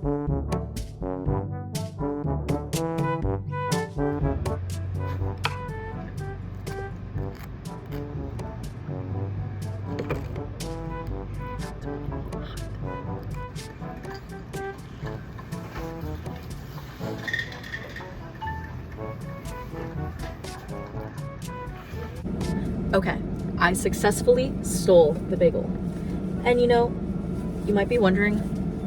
Okay, I successfully stole the bagel. And you know, you might be wondering,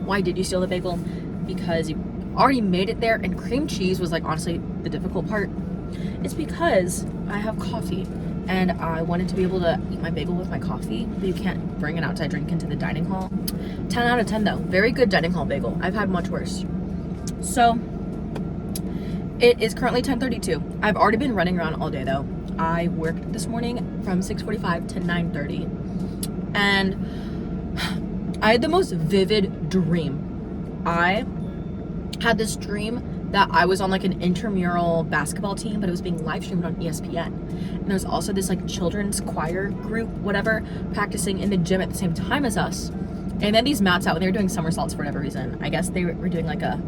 why did you steal the bagel? Because you already made it there, and cream cheese was like honestly the difficult part. It's because I have coffee and I wanted to be able to eat my bagel with my coffee, but you can't bring an outside drink into the dining hall. 10 out of 10 though, very good dining hall bagel. I've had much worse. So it is currently 10:32. I've already been running around all day though. I worked this morning from 6:45 to 9:30, and I had the most vivid dream. I had this dream that I was on like an intramural basketball team, but it was being live streamed on ESPN. And there was also this like children's choir group, whatever, practicing in the gym at the same time as us. And then these mats out, and they were doing somersaults for whatever reason. I guess they were doing like a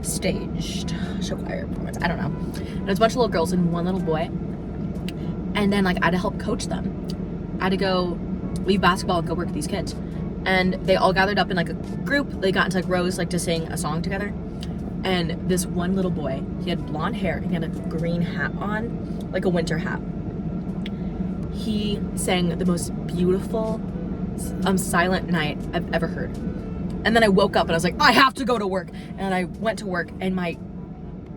staged show choir performance. I don't know. And it was a bunch of little girls and one little boy. And then like I had to help coach them. I had to go leave basketball and go work with these kids. And they all gathered up in like a group. They got into like rows like to sing a song together. And this one little boy, he had blonde hair and he had a green hat on, like a winter hat. He sang the most beautiful Silent Night I've ever heard. And then I woke up and I was like, I have to go to work. And I went to work and my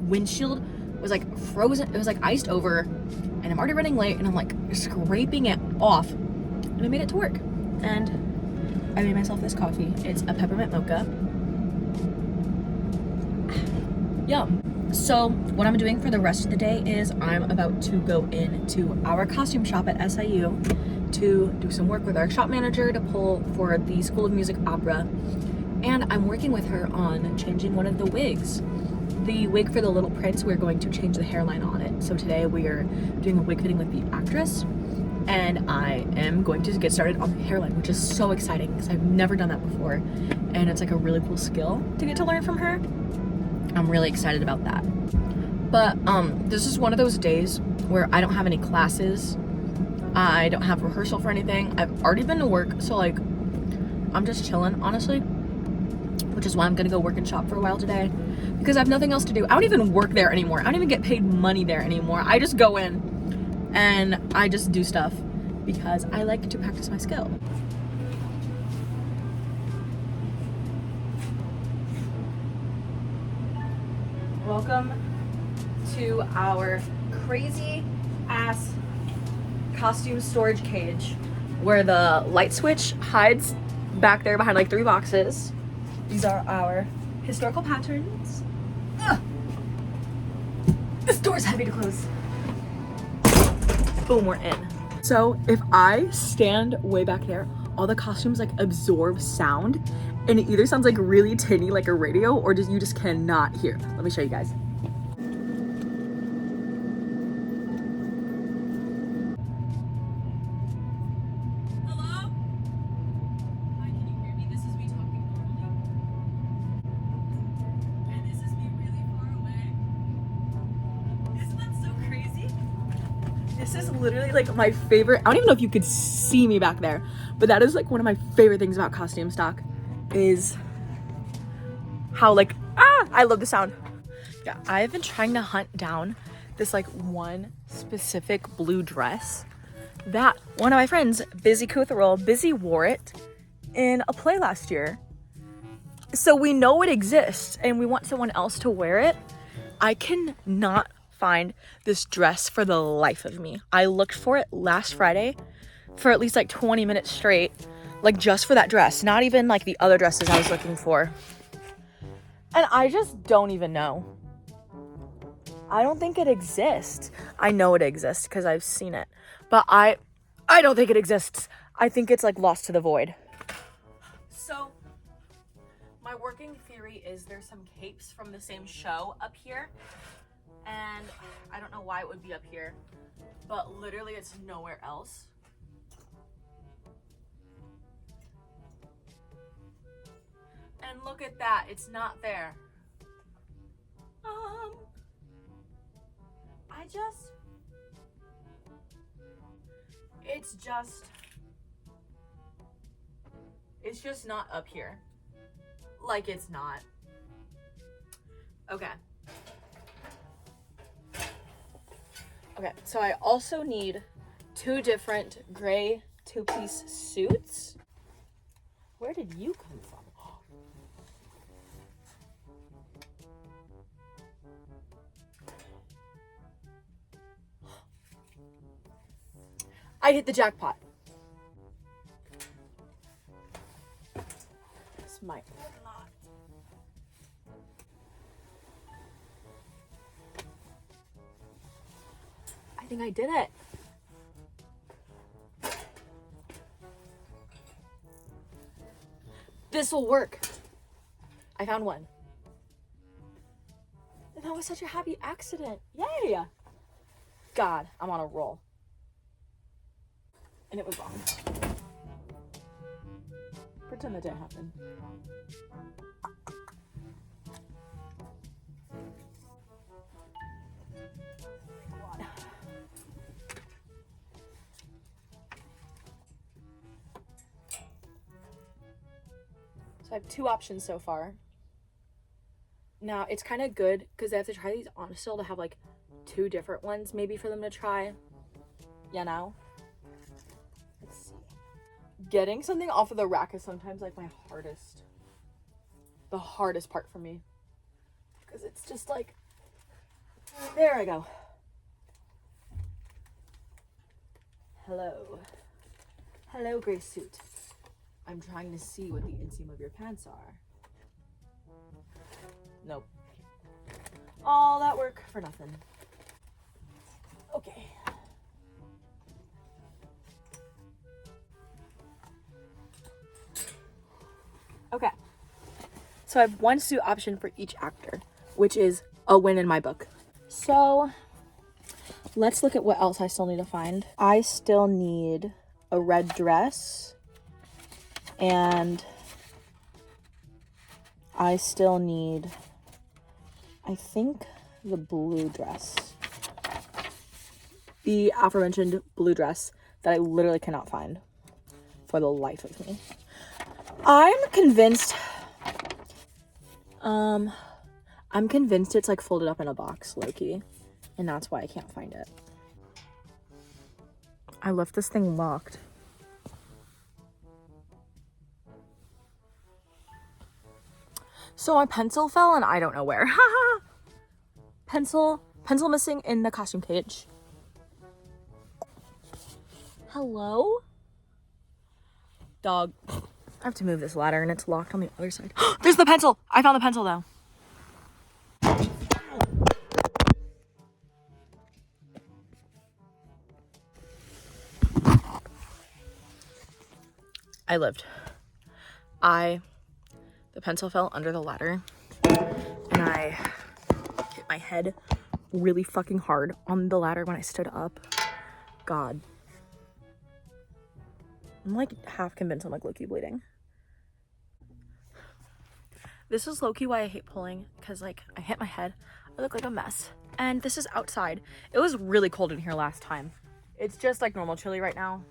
windshield was like frozen. It was like iced over, and I'm already running late and I'm like scraping it off. And I made it to work. And I made myself this coffee. It's a peppermint mocha. Yum. So what I'm doing for the rest of the day is I'm about to go into our costume shop at SIU to do some work with our shop manager to pull for the School of Music Opera. And I'm working with her on changing one of the wigs. The wig for the Little Prince, we're going to change the hairline on it. So today we are doing a wig fitting with the actress, and I am going to get started on the hairline, which is so exciting because I've never done that before, and it's like a really cool skill to get to learn from her. I'm really excited about that. But this is one of those days where I don't have any classes. I don't have rehearsal for anything. I've already been to work, so like I'm just chilling, honestly, which is why I'm gonna go work and shop for a while today because I have nothing else to do. I don't even work there anymore. I don't even get paid money there anymore. I just go in and I just do stuff because I like to practice my skill. Welcome to our crazy ass costume storage cage where the light switch hides back there behind like 3 boxes. These are our historical patterns. Ugh. This door's heavy to close. Boom, we're in. So if I stand way back there, all the costumes like absorb sound, and it either sounds like really tinny like a radio, or you just cannot hear. Let me show you guys. Hello? Hi, can you hear me? This is me talking normally. And this is me really far away. Isn't that so crazy? This is literally like my favorite. I don't even know if you could see me back there, but that is like one of my favorite things about costume stock is how like, I love the sound. Yeah, I've been trying to hunt down this like one specific blue dress that one of my friends, Busy wore it in a play last year. So we know it exists and we want someone else to wear it. I cannot find this dress for the life of me. I looked for it last Friday for at least like 20 minutes straight, like just for that dress, not even like the other dresses I was looking for. And I just don't even know. I don't think it exists. I know it exists because I've seen it, but I don't think it exists. I think it's like lost to the void. So my working theory is there's some capes from the same show up here, and I don't know why it would be up here, but literally it's nowhere else. And And look at that, it's not there. It's just not up here. Like, it's not. Okay. Okay, so I also need 2 different gray 2-piece suits. Where did you come from? I hit the jackpot. This might not. I think I did it. This will work. I found one. And that was such a happy accident. Yay! God, I'm on a roll. And it was wrong. Pretend that didn't happen. So I have 2 options so far. Now, it's kind of good because I have to try these on still to have like 2 different ones maybe for them to try. You know? Let's see. Getting something off of the rack is sometimes like the hardest part for me. Because it's just like, there I go. Hello. Hello, gray suit. I'm trying to see what the inseam of your pants are. Nope. All that work for nothing. Okay. Okay. So I have 1 suit option for each actor, which is a win in my book. So let's look at what else I still need to find. I still need a red dress, and I still need, I think, the blue dress. The aforementioned blue dress that I literally cannot find for the life of me. I'm convinced it's like folded up in a box, low-key, and that's why I can't find it. I left this thing locked. So my pencil fell and I don't know where. Pencil missing in the costume cage. Hello? Dog. I have to move this ladder and it's locked on the other side. There's the pencil! I found the pencil though. I lived. The pencil fell under the ladder and I hit my head really fucking hard on the ladder when I stood up. God. I'm like half convinced I'm like low-key bleeding. This is low-key why I hate pulling, because like I hit my head, I look like a mess. And this is outside. It was really cold in here last time. It's just like normal chilly right now.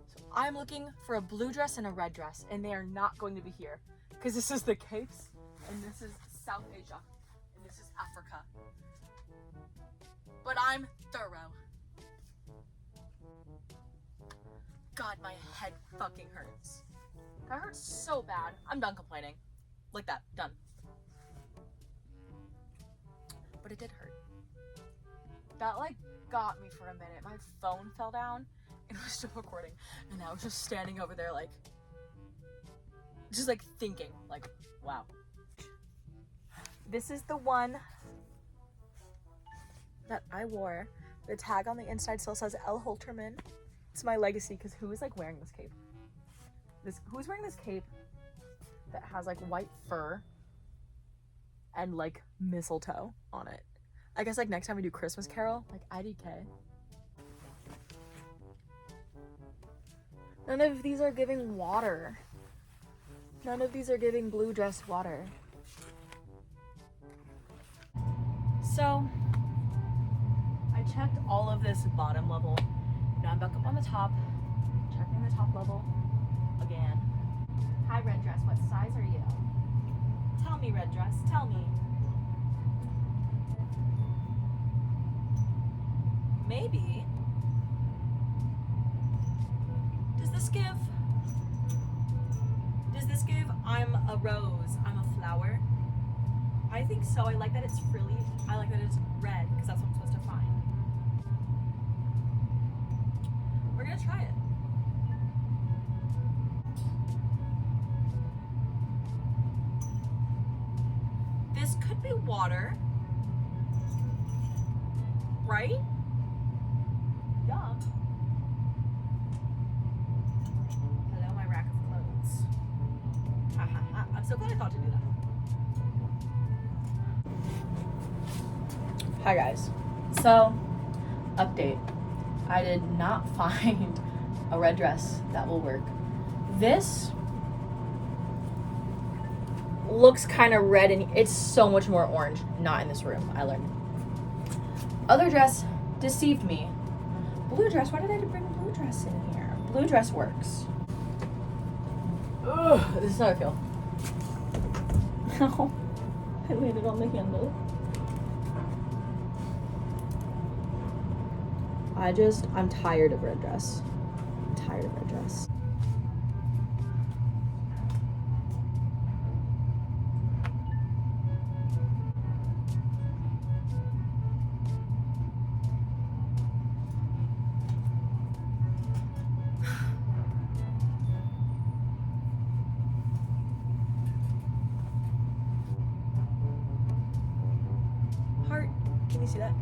So I'm looking for a blue dress and a red dress, and they are not going to be here because this is the Capes and this is South Asia and this is Africa. But I'm thorough. God, my head fucking hurts. That hurts so bad. I'm done complaining. Like that. Done. But it did hurt. That like got me for a minute. My phone fell down and it was still recording. And I was just standing over there like, just like thinking like, wow. This is the one that I wore. The tag on the inside still says L. Holterman. It's my legacy, because who is like wearing this cape? Who's wearing this cape that has like white fur and like mistletoe on it? I guess like next time we do Christmas Carol, like IDK. None of these are giving water. None of these are giving blue dress water. So, I checked all of this bottom level. Now I'm back up on the top, checking the top level again. Hi, red dress, what size are you? Tell me, red dress, tell me. Maybe. Does this give I'm a rose, I'm a flower? I think so. I like that it's frilly. I like that it's red because that's what I'm supposed to find. We're gonna try it. This could be water, right? Yum. Hello, my rack of clothes. Ha ha ha. I'm so glad I thought to do that. Hi guys. So, update. I did not find a red dress that will work. This looks kind of red and it's so much more orange. Not in this room, I learned. Other dress deceived me. Blue dress, why did I bring blue dress in here? Blue dress works. Ugh, this is how I feel. Ow, I landed on the handle. I'm tired of red dress. I'm tired of red dress. Heart, can you see that?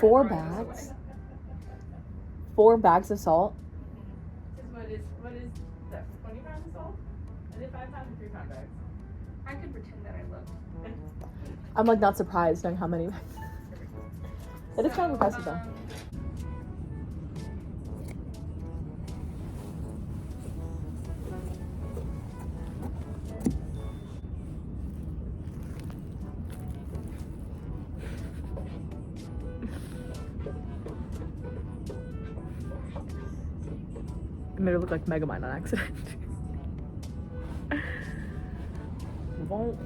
Four bags? 4 bags of salt? What is that, 20 pounds of salt? I did 5 pounds and 3 pound bags. I could pretend that I looked. I'm like not surprised knowing how many. It is kind of impressive though. I made it look like Megamind on accident. Won't.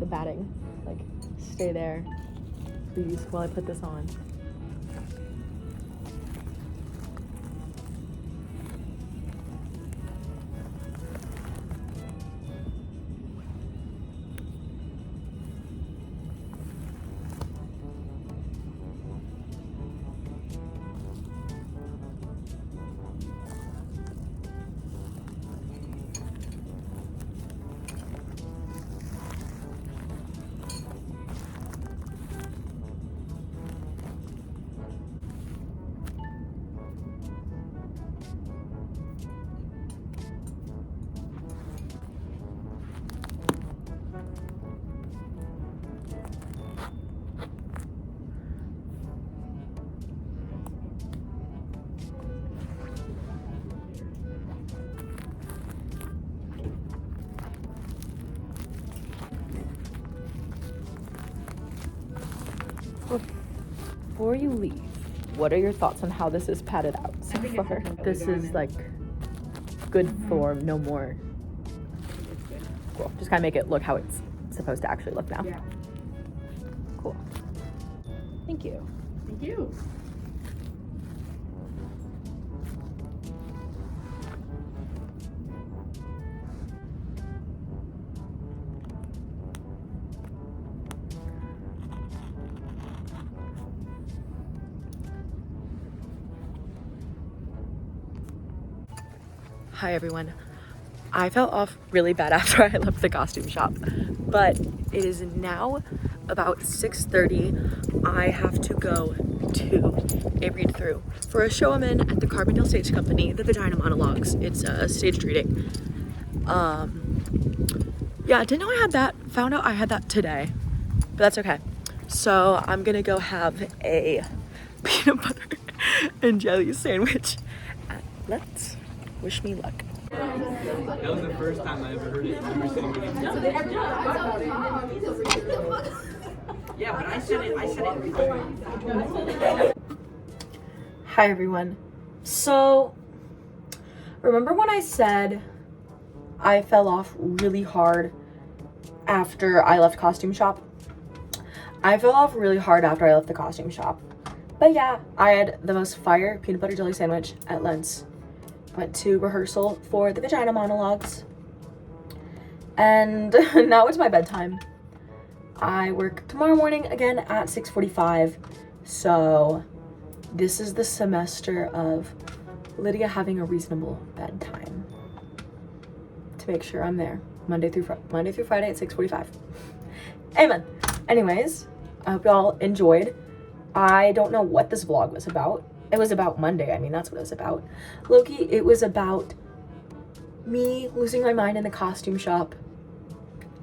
The batting, like, stay there, please, while I put this on. before you leave, what are your thoughts on how this is padded out so far? This is like good for no more. Cool. Just kind of make it look how it's supposed to actually look now. Yeah. Cool. Thank you. Thank you. Hi everyone. I fell off really bad after I left the costume shop, but it is now about 6:30. I have to go to a read through for a show I'm in at the Carbondale Stage Company, the Vagina Monologues. It's a staged reading. Yeah, didn't know I had that. Found out I had that today, but that's okay. So I'm gonna go have a peanut butter and jelly sandwich at Let's. Wish me luck. That was the first time I ever heard it. Never seen it. Yeah, but I said it. Hi everyone. So, remember when I said I fell off really hard after I left costume shop? I fell off really hard after I left the costume shop. But yeah, I had the most fire peanut butter jelly sandwich at Lentz. Went to rehearsal for the Vagina Monologues. And now it's my bedtime. I work tomorrow morning again at 6:45. So this is the semester of Lydia having a reasonable bedtime. To make sure I'm there Monday through Friday at 6:45. Amen. Anyways, I hope y'all enjoyed. I don't know what this vlog was about. It was about Monday. I mean, that's what it was about. Loki, it was about me losing my mind in the costume shop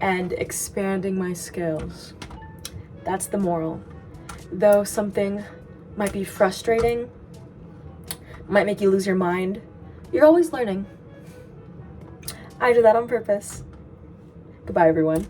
and expanding my skills. That's the moral. Though something might be frustrating, might make you lose your mind, you're always learning. I did that on purpose. Goodbye, everyone.